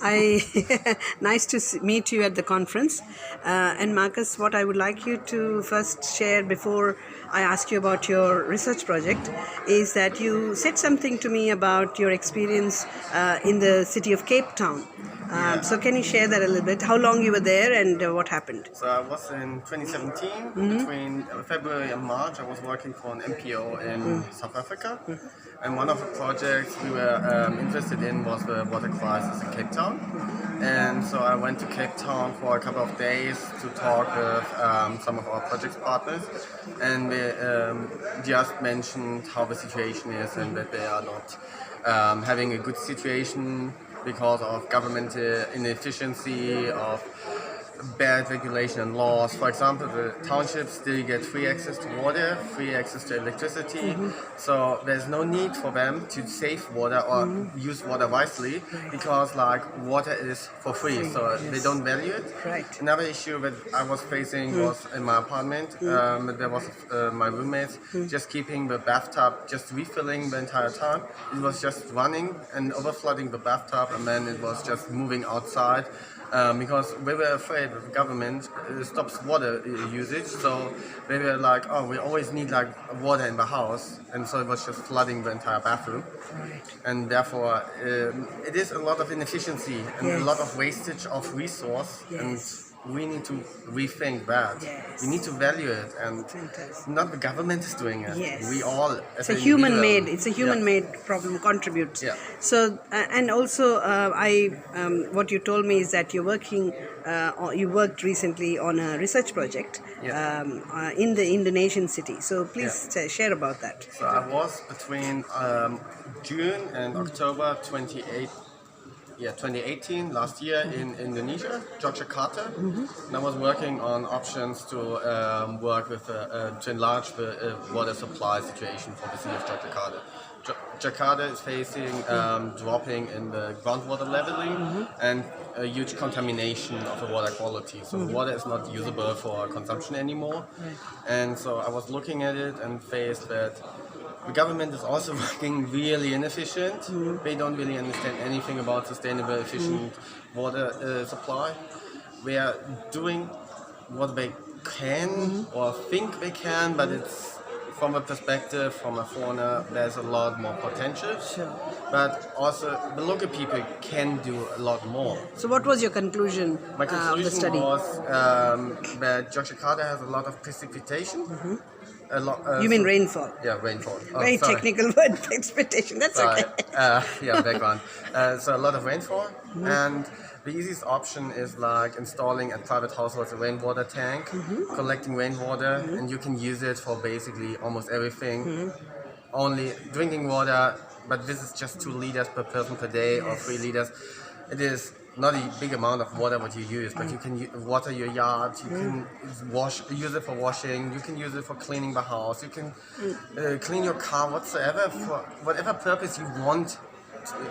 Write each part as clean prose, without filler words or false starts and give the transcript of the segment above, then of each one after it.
I nice to meet you at the conference. And Markus, what I would like you to first share before I ask you about your research project is that you said something to me about your experience in the city of Cape Town. So can you share that a little bit? How long you were there and what happened? So I was in 2017, between February and March. I was working for an NPO in South Africa. And one of the projects we were interested in was the water crisis in Cape Town. And so I went to Cape Town for a couple of days to talk with some of our project partners. And we just mentioned how the situation is and that they are not having a good situation because of government inefficiency, of bad regulation and laws. For example, the townships still get free access to water, free access to electricity, so there's no need for them to save water or use water wisely because water is for free, so they don't value it. Right. Another issue that I was facing was in my apartment. There was my roommates just keeping the bathtub just refilling the entire time. It was just running and overflooding the bathtub, and then it was just moving outside. Because we were afraid that the government stops water usage, so they were like, oh, we always need water in the house, and so it was just flooding the entire bathroom. Right. And therefore it is a lot of inefficiency and a lot of wastage of resource, and we need to rethink that. Yes. We need to value it, and not the government is doing it. Yes. We all, It's as a an human-made. individual- It's a human-made problem. Contributes. Yeah. So, and also, what you told me is that you're working. You worked recently on a research project in the Indonesian city. So please share about that. So I was between June and October 2018, last year, in Indonesia, Yogyakarta. And I was working on options to work with to enlarge the water supply situation for the city of Yogyakarta. Jakarta is facing dropping in the groundwater leveling and a huge contamination of the water quality. So the water is not usable for consumption anymore. And so I was looking at it and faced that the government is also working really inefficient. They don't really understand anything about sustainable, efficient water supply. They are doing what they can or think they can, but it's from a perspective, from a foreigner, there's a lot more potential. Sure. But also the local people can do a lot more. So, what was your conclusion My of the conclusion study? was that Yogyakarta has a lot of precipitation. A lot, You mean rainfall? Yeah, rainfall. Oh, Very sorry. technical word, expectation. That's Sorry. okay. Background. So a lot of rainfall, and the easiest option is installing at private households a rainwater tank, collecting rainwater, and you can use it for basically almost everything. Only drinking water, but this is just 2 liters per person per day or 3 liters. It is not a big amount of water what you use, but you can water your yard, you can use it for washing, you can use it for cleaning the house, you can clean your car, whatsoever, for whatever purpose you want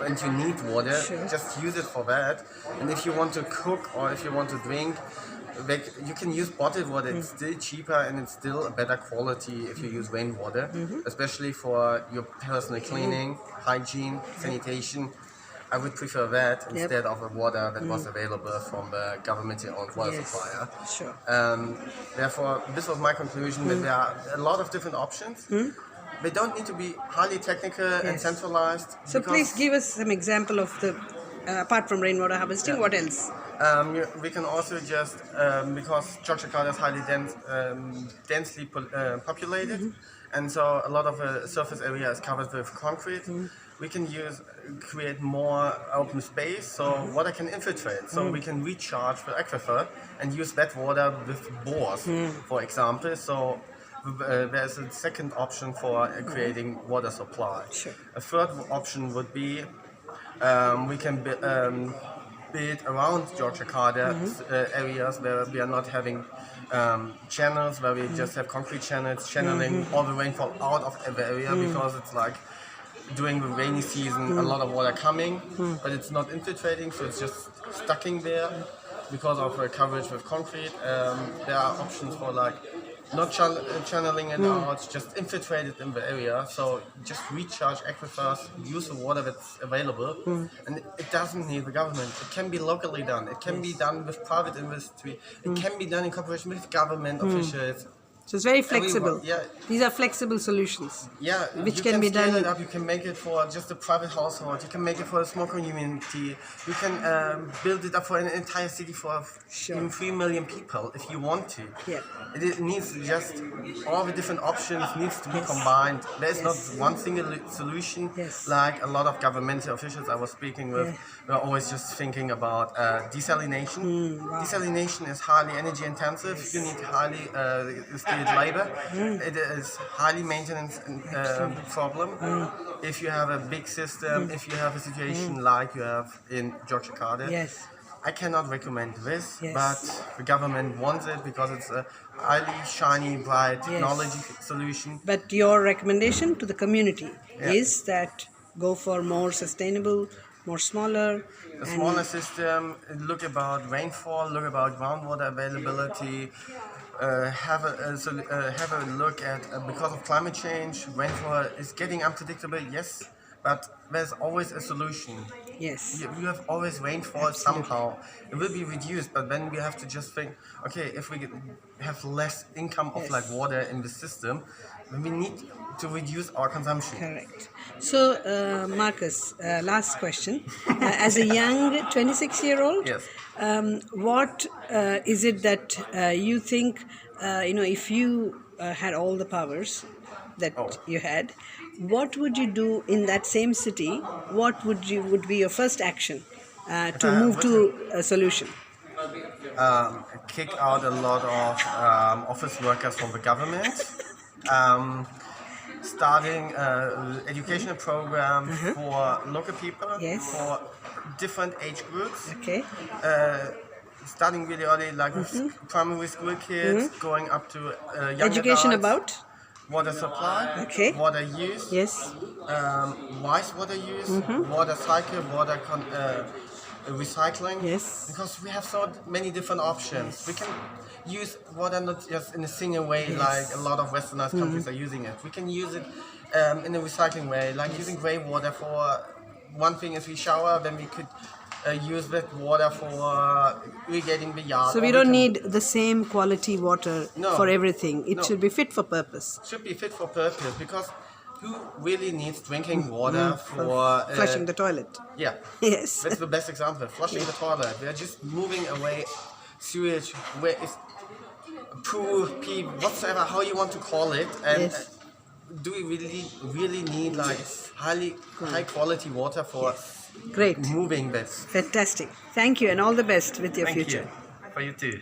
and you need water, just use it for that. And if you want to cook or if you want to drink, you can use bottled water. It's still cheaper and it's still a better quality if you use rainwater, especially for your personal cleaning, hygiene, sanitation. I would prefer that instead of the water that was available from the government-owned water supplier. Sure. Therefore, this was my conclusion that there are a lot of different options. They don't need to be highly technical and centralized. So please give us some example of the, apart from rainwater harvesting, what else? We can also just, because Yogyakarta is highly densely populated, and so a lot of the surface area is covered with concrete, we can create more open space so water can infiltrate. So we can recharge the aquifer and use that water with bores, for example. So there's a second option for creating water supply. Sure. A third option would be we can build around Yogyakarta areas where we are not having channels, where we just have concrete channels channeling all the rainfall out of the area, because it's during the rainy season a lot of water coming, but it's not infiltrating, so it's just stucking there because of the coverage with concrete. There are options for not channeling it out, just infiltrate it in the area. So just recharge aquifers, use the water that's available, and it doesn't need the government. It can be locally done. It can be done with private industry. It can be done in cooperation with government officials. So it's very flexible. Yeah. These are flexible solutions. Yeah, which you can be scale done. it up. You can make it for just a private household. You can make it for a small community. You can build it up for an entire city for Sure. even 3 million people if you want to. Yeah. It needs to just all the different options needs to be combined. There is not one single solution. Yes. Like a lot of governmental officials I was speaking with, were always just thinking about desalination. Wow. Desalination is highly energy intensive. You need highly skilled labor. It is highly maintenance problem. If you have a big system, if you have a situation like you have in Yogyakarta, Yes. I cannot recommend this, Yes. but the government wants it because it's a highly shiny, bright technology solution. But your recommendation to the community Yeah. is that go for more sustainable, more smaller. A smaller system, look about rainfall, look about groundwater availability, have a look at, because of climate change, rainfall is getting unpredictable, yes, but there's always a solution. Yes. You have always rainfall somehow. It will be reduced, but then we have to just think, okay, if we have less income of like water in the system, then we need to reduce our consumption. Correct. So, Markus, last question. As a young 26-year-old, Yes. what is it that you think, if you had all the powers that you had, what would you do in that same city? What would be your first action to move to a solution? Kick out a lot of office workers from the government. Starting educational program for local people, Yes. for different age groups. Okay. Starting really early, like with primary school kids, going up to young Education adults. about? Water supply, Okay. water use, Yes. wise water use, water cycle, recycling. Yes. Because we have so many different options. We can use water not just in a single way like a lot of westernized countries are using it. We can use it in a recycling way, like using grey water for one thing is we shower, then we could use that water for irrigating the yard. So we don't need the same quality water for everything. It should be fit for purpose. Should be fit for purpose because who really needs drinking water for Flushing the toilet. Yeah. Yes. That's the best example. Flushing the toilet. We are just moving away sewage, where is poo, pee, whatever, how you want to call it. And do we really need like high quality water for Great. moving this? Fantastic. Thank you and all the best with your Thank future. you. For you too.